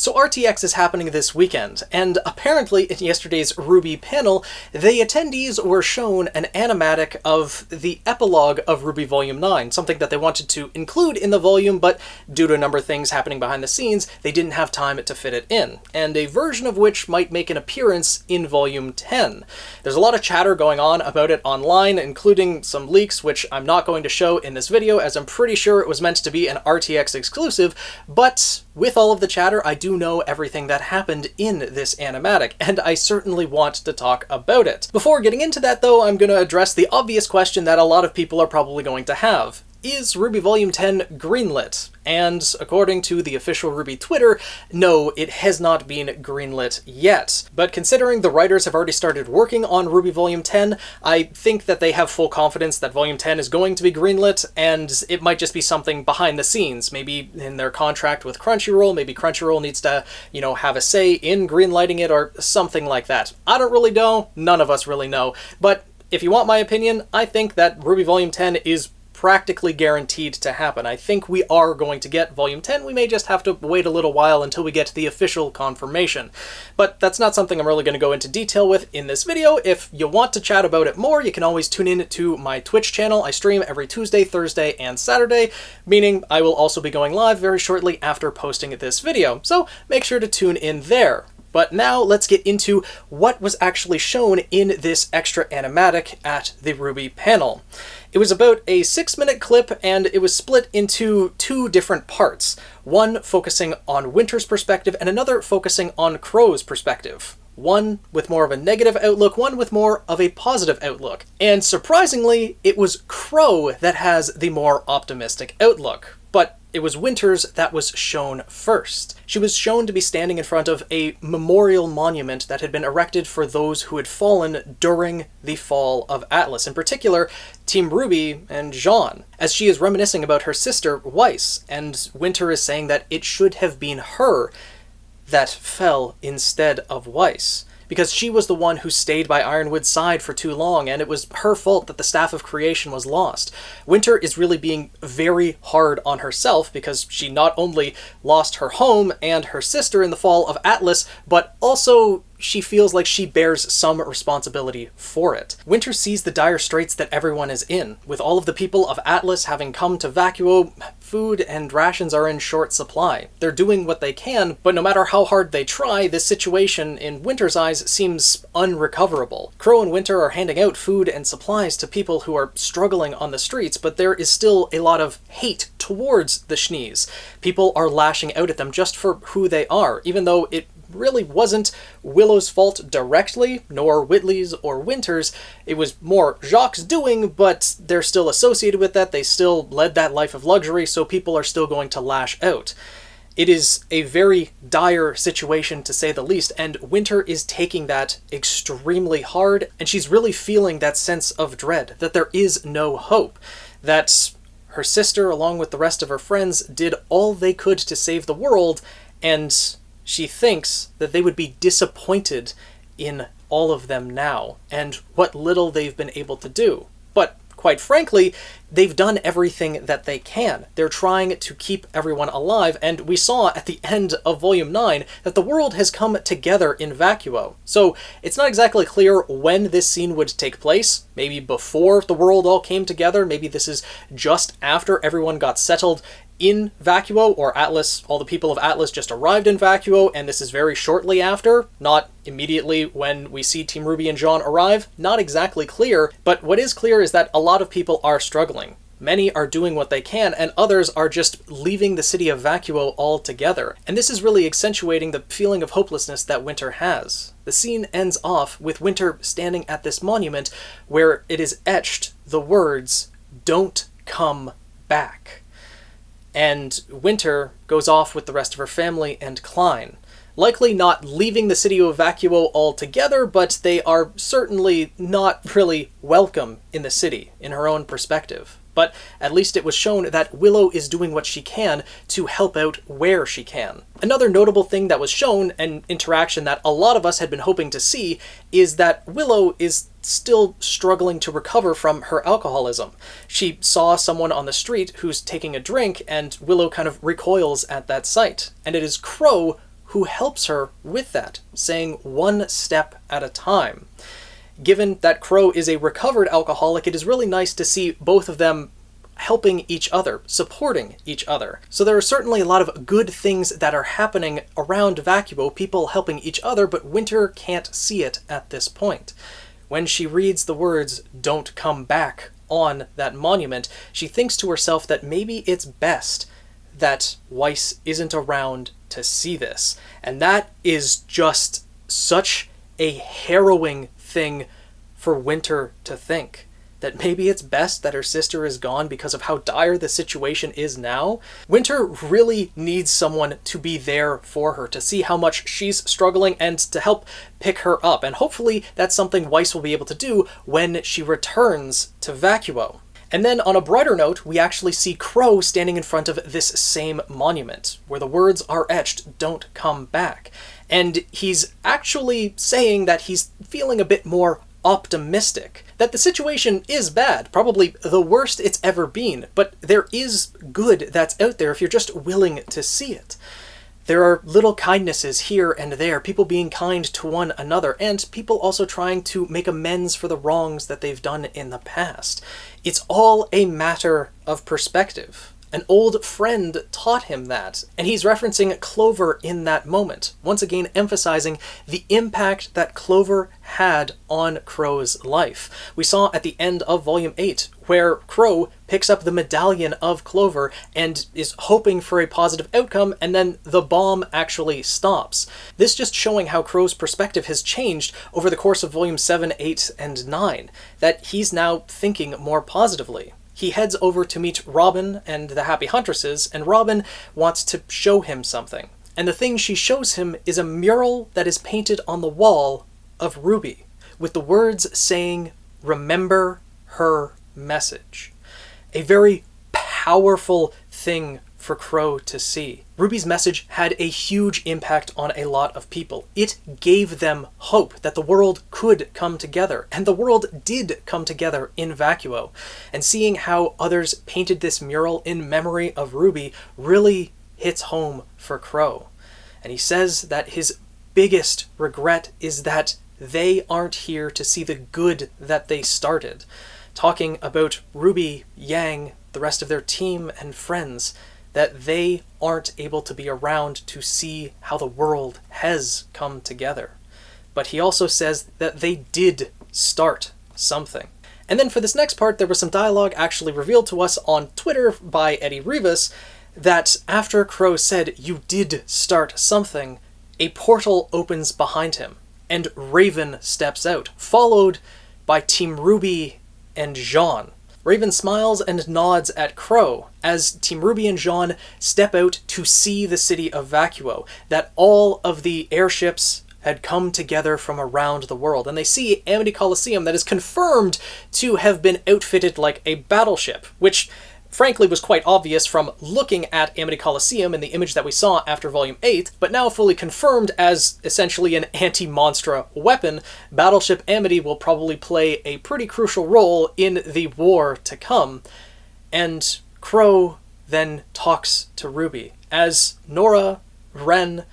So RTX is happening this weekend, and apparently in yesterday's RWBY panel, the attendees were shown an animatic of the epilogue of RWBY Volume 9, something that they wanted to include in the volume, but due to a number of things happening behind the scenes, they didn't have time to fit it in, and a version of which might make an appearance in Volume 10. There's a lot of chatter going on about it online, including some leaks, which I'm not going to show in this video, as I'm pretty sure it was meant to be an RTX exclusive, but with all of the chatter, I do know everything that happened in this animatic, and I certainly want to talk about it. Before getting into that though, I'm going to address the obvious question that a lot of people are probably going to have. Is RWBY Volume 10 greenlit? And according to the official RWBY Twitter, no, it has not been greenlit yet. But considering the writers have already started working on RWBY Volume 10, I think that they have full confidence that Volume 10 is going to be greenlit, and it might just be something behind the scenes, maybe in their contract with Crunchyroll, maybe Crunchyroll needs to, have a say in greenlighting it or something like that. I don't really know, none of us really know, but if you want my opinion, I think that RWBY Volume 10 is practically guaranteed to happen. I think we are going to get Volume 10. We may just have to wait a little while until we get the official confirmation. But that's not something I'm really going to go into detail with in this video. If you want to chat about it more, you can always tune in to my Twitch channel. I stream every Tuesday, Thursday, and Saturday, meaning I will also be going live very shortly after posting this video. So make sure to tune in there. But now let's get into what was actually shown in this extra animatic at the RWBY panel. It was about a 6-minute clip, and it was split into two different parts. One focusing on Winter's perspective, and another focusing on Qrow's perspective. One with more of a negative outlook, one with more of a positive outlook. And surprisingly, it was Qrow that has the more optimistic outlook. But it was Winter's that was shown first. She was shown to be standing in front of a memorial monument that had been erected for those who had fallen during the fall of Atlas, in particular Team RWBY and Jean, as she is reminiscing about her sister Weiss, and Winter is saying that it should have been her that fell instead of Weiss, because she was the one who stayed by Ironwood's side for too long, and it was her fault that the Staff of Creation was lost. Winter is really being very hard on herself because she not only lost her home and her sister in the fall of Atlas, but also she feels like she bears some responsibility for it. Winter sees the dire straits that everyone is in. With all of the people of Atlas having come to Vacuo, food and rations are in short supply. They're doing what they can, but no matter how hard they try, this situation in Winter's eyes seems unrecoverable. Qrow and Winter are handing out food and supplies to people who are struggling on the streets, but there is still a lot of hate towards the Shnees. People are lashing out at them just for who they are, even though it really wasn't Willow's fault directly, nor Whitley's or Winter's. It was more Jacques' doing, but they're still associated with that. They still led that life of luxury, so people are still going to lash out. It is a very dire situation, to say the least, and Winter is taking that extremely hard, and she's really feeling that sense of dread, that there is no hope, that her sister, along with the rest of her friends, did all they could to save the world, and she thinks that they would be disappointed in all of them now, and what little they've been able to do. But quite frankly, they've done everything that they can. They're trying to keep everyone alive, and we saw at the end of Volume 9 that the world has come together in Vacuo. So it's not exactly clear when this scene would take place. Maybe before the world all came together, maybe this is just after everyone got settled in Vacuo, or Atlas, all the people of Atlas just arrived in Vacuo, and this is very shortly after, not immediately when we see Team RWBY and Jean arrive. Not exactly clear, but what is clear is that a lot of people are struggling. Many are doing what they can, and others are just leaving the city of Vacuo altogether. And this is really accentuating the feeling of hopelessness that Winter has. The scene ends off with Winter standing at this monument where it is etched the words, "Don't come back." And Winter goes off with the rest of her family and Klein. Likely not leaving the city of Vacuo altogether, but they are certainly not really welcome in the city, in her own perspective. But at least it was shown that Willow is doing what she can to help out where she can. Another notable thing that was shown, an interaction that a lot of us had been hoping to see, is that Willow is still struggling to recover from her alcoholism. She saw someone on the street who's taking a drink, and Willow kind of recoils at that sight. And it is Qrow who helps her with that, saying one step at a time. Given that Qrow is a recovered alcoholic, it is really nice to see both of them helping each other, supporting each other. So there are certainly a lot of good things that are happening around Vacuo, people helping each other, but Winter can't see it at this point. When she reads the words, "Don't come back," on that monument, she thinks to herself that maybe it's best that Weiss isn't around to see this. And that is just such a harrowing thing for Winter to think. That maybe it's best that her sister is gone because of how dire the situation is now. Winter really needs someone to be there for her, to see how much she's struggling and to help pick her up. And hopefully that's something Weiss will be able to do when she returns to Vacuo. And then on a brighter note, we actually see Qrow standing in front of this same monument, where the words are etched, "Don't come back." And he's actually saying that he's feeling a bit more optimistic, that the situation is bad, probably the worst it's ever been, but there is good that's out there if you're just willing to see it. There are little kindnesses here and there, people being kind to one another, and people also trying to make amends for the wrongs that they've done in the past. It's all a matter of perspective. An old friend taught him that, and he's referencing Clover in that moment, once again emphasizing the impact that Clover had on Qrow's life. We saw at the end of Volume 8, where Qrow picks up the medallion of Clover and is hoping for a positive outcome, and then the bomb actually stops. This just showing how Qrow's perspective has changed over the course of Volume 7, 8, and 9, that he's now thinking more positively. He heads over to meet Robin and the Happy Huntresses, and Robin wants to show him something. And the thing she shows him is a mural that is painted on the wall of Ruby, with the words saying, "Remember her message." A very powerful thing for Qrow to see. Ruby's message had a huge impact on a lot of people. It gave them hope that the world could come together, and the world did come together in Vacuo. And seeing how others painted this mural in memory of Ruby really hits home for Qrow. And he says that his biggest regret is that they aren't here to see the good that they started. Talking about Ruby, Yang, the rest of their team and friends, that they aren't able to be around to see how the world has come together. But he also says that they did start something. And then for this next part, there was some dialogue actually revealed to us on Twitter by Eddie Rivas, that after Qrow said, "You did start something," a portal opens behind him, and Raven steps out, followed by Team RWBY and Jean. Raven smiles and nods at Qrow as Team RWBY and Jean step out to see the city of Vacuo, that all of the airships had come together from around the world, and they see Amity Coliseum that is confirmed to have been outfitted like a battleship, which frankly was quite obvious from looking at Amity Coliseum in the image that we saw after Volume 8, but now fully confirmed as essentially an anti-Monstra weapon. Battleship Amity will probably play a pretty crucial role in the war to come. And Qrow then talks to RWBY as Nora, Ren,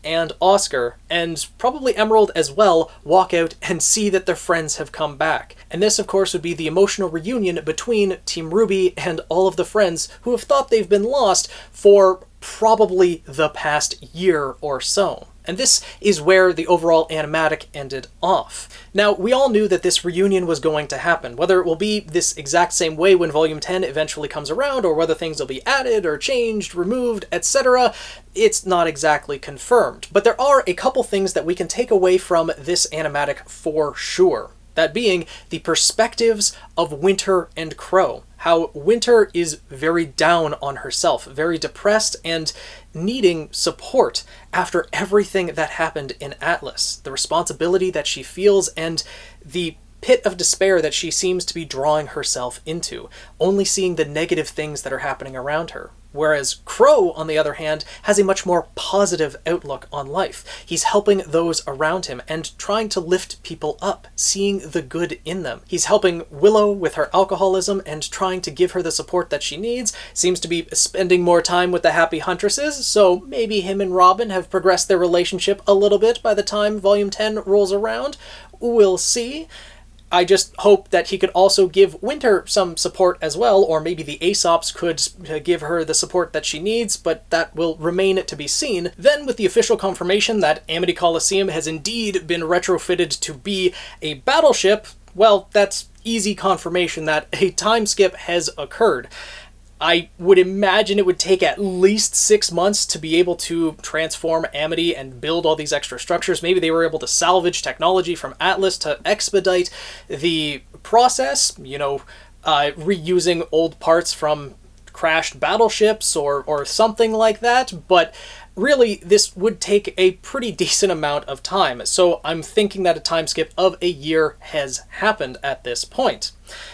and Oscar, and probably Emerald as well, walk out and see that their friends have come back. And this, of course, would be the emotional reunion between Team RWBY and all of the friends who have thought they've been lost for probably the past year or so. And this is where the overall animatic ended off. Now, we all knew that this reunion was going to happen. Whether it will be this exact same way when Volume 10 eventually comes around, or whether things will be added or changed, removed, etc., it's not exactly confirmed. But there are a couple things that we can take away from this animatic for sure. That being the perspectives of Winter and Qrow. How Winter is very down on herself, very depressed, and needing support after everything that happened in Atlas. The responsibility that she feels and the pit of despair that she seems to be drawing herself into, only seeing the negative things that are happening around her. Whereas Qrow, on the other hand, has a much more positive outlook on life. He's helping those around him and trying to lift people up, seeing the good in them. He's helping Willow with her alcoholism and trying to give her the support that she needs, seems to be spending more time with the Happy Huntresses, so maybe him and Robin have progressed their relationship a little bit by the time Volume 10 rolls around. We'll see. I just hope that he could also give Winter some support as well, or maybe the Aesops could give her the support that she needs, but that will remain to be seen. Then, with the official confirmation that Amity Coliseum has indeed been retrofitted to be a battleship, well, that's easy confirmation that a time skip has occurred. I would imagine it would take at least 6 months to be able to transform Amity and build all these extra structures. Maybe they were able to salvage technology from Atlas to expedite the process, reusing old parts from crashed battleships or something like that, but really this would take a pretty decent amount of time. So I'm thinking that a time skip of a year has happened at this point.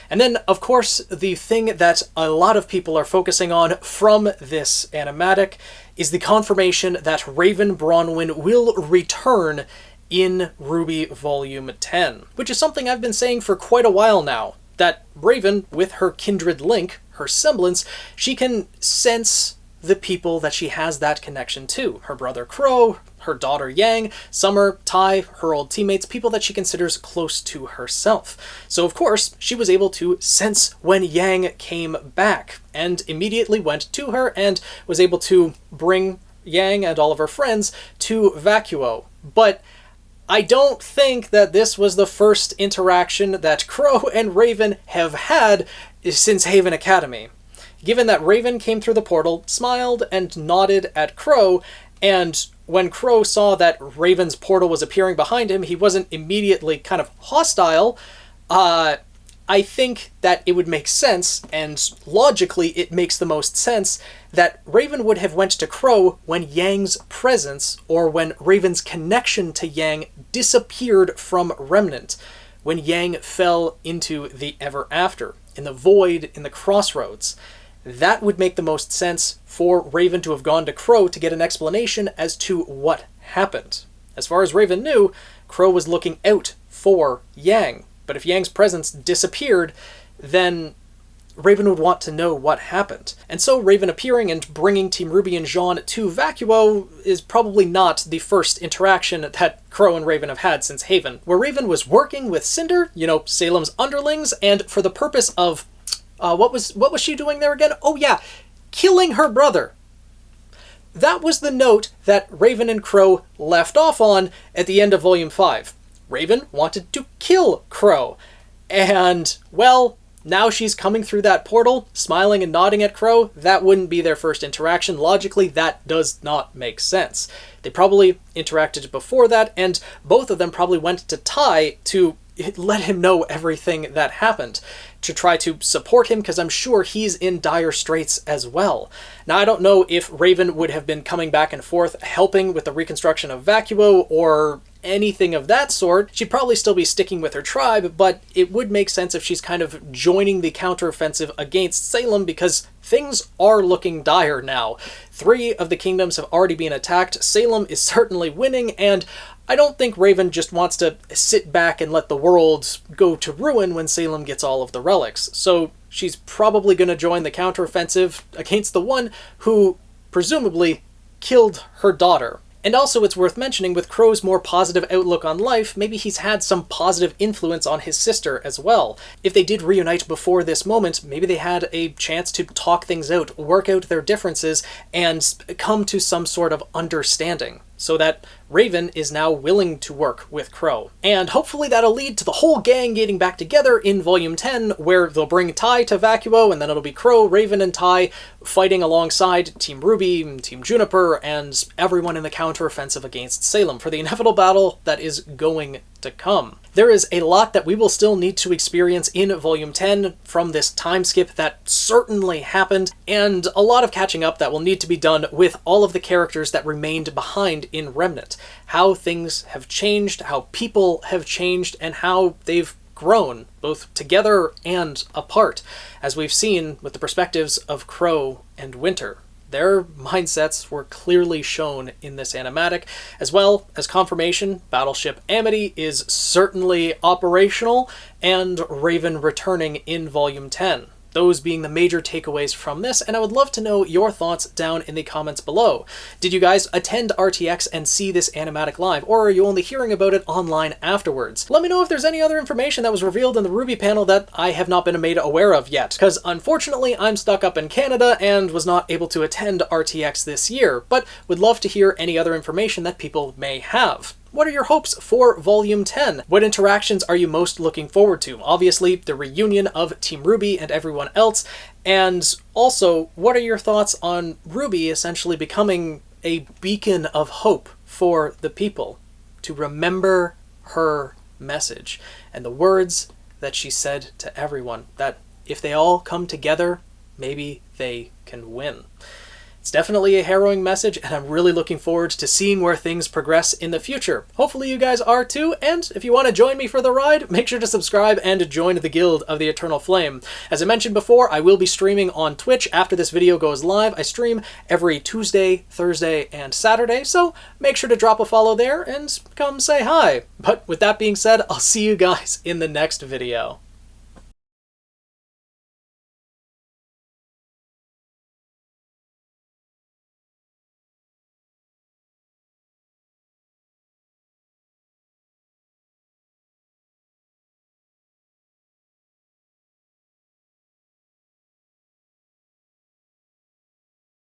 And then, of course, the thing that a lot of people are focusing on from this animatic is the confirmation that Raven Bronwyn will return in RWBY Volume 10, which is something I've been saying for quite a while now, that Raven, with her kindred link, her semblance, she can sense the people that she has that connection to. Her brother Qrow, her daughter Yang, Summer, Tai, her old teammates, people that she considers close to herself. So of course, she was able to sense when Yang came back, and immediately went to her and was able to bring Yang and all of her friends to Vacuo. But I don't think that this was the first interaction that Qrow and Raven have had since Haven Academy. Given that Raven came through the portal, smiled, and nodded at Qrow, and when Qrow saw that Raven's portal was appearing behind him, he wasn't immediately kind of hostile, I think that it would make sense, and logically it makes the most sense, that Raven would have went to Qrow when Yang's presence, or when Raven's connection to Yang disappeared from Remnant, when Yang fell into the Ever After, in the void, in the crossroads. That would make the most sense for Raven to have gone to Qrow to get an explanation as to what happened. As far as Raven knew, Qrow was looking out for Yang, but if Yang's presence disappeared, then Raven would want to know what happened. And so Raven appearing and bringing Team RWBY and Jean to Vacuo is probably not the first interaction that Qrow and Raven have had since Haven, where Raven was working with Cinder, Salem's underlings, and for the purpose of what was she doing there again? Oh yeah, killing her brother. That was the note that Raven and Qrow left off on at the end of Volume 5. Raven wanted to kill Qrow. And, well, now she's coming through that portal, smiling and nodding at Qrow. That wouldn't be their first interaction. Logically, that does not make sense. They probably interacted before that, and both of them probably went to Tai to let him know everything that happened, to try to support him, because I'm sure he's in dire straits as well. Now, I don't know if Raven would have been coming back and forth helping with the reconstruction of Vacuo or anything of that sort. She'd probably still be sticking with her tribe, but it would make sense if she's kind of joining the counteroffensive against Salem, because things are looking dire now. 3 of the kingdoms have already been attacked. Salem is certainly winning, and I don't think Raven just wants to sit back and let the world go to ruin when Salem gets all of the relics. So she's probably going to join the counteroffensive against the one who presumably killed her daughter. And also, it's worth mentioning, with Qrow's more positive outlook on life, maybe he's had some positive influence on his sister as well. If they did reunite before this moment, maybe they had a chance to talk things out, work out their differences, and come to some sort of understanding, so that Raven is now willing to work with Qrow. And hopefully that'll lead to the whole gang getting back together in Volume 10, where they'll bring Tai to Vacuo, and then it'll be Qrow, Raven, and Tai fighting alongside Team RWBY, Team Juniper, and everyone in the counteroffensive against Salem for the inevitable battle that is going to come. There is a lot that we will still need to experience in Volume 10 from this time skip that certainly happened, and a lot of catching up that will need to be done with all of the characters that remained behind in Remnant. How things have changed, how people have changed, and how they've grown, both together and apart, as we've seen with the perspectives of Qrow and Winter. Their mindsets were clearly shown in this animatic, as well as confirmation Battleship Amity is certainly operational, and Raven returning in Volume 10. Those being the major takeaways from this, and I would love to know your thoughts down in the comments below. Did you guys attend RTX and see this animatic live, or are you only hearing about it online afterwards? Let me know if there's any other information that was revealed in the RWBY panel that I have not been made aware of yet, because unfortunately I'm stuck up in Canada and was not able to attend RTX this year, but would love to hear any other information that people may have. What are your hopes for Volume 10? What interactions are you most looking forward to? Obviously, the reunion of Team RWBY and everyone else, and also, what are your thoughts on RWBY essentially becoming a beacon of hope for the people to remember her message and the words that she said to everyone, that if they all come together, maybe they can win. It's definitely a harrowing message, and I'm really looking forward to seeing where things progress in the future. Hopefully you guys are too, and if you want to join me for the ride, make sure to subscribe and join the Guild of the Eternal Flame. As I mentioned before, I will be streaming on Twitch after this video goes live. I stream every Tuesday, Thursday, and Saturday, so make sure to drop a follow there and come say hi. But with that being said, I'll see you guys in the next video.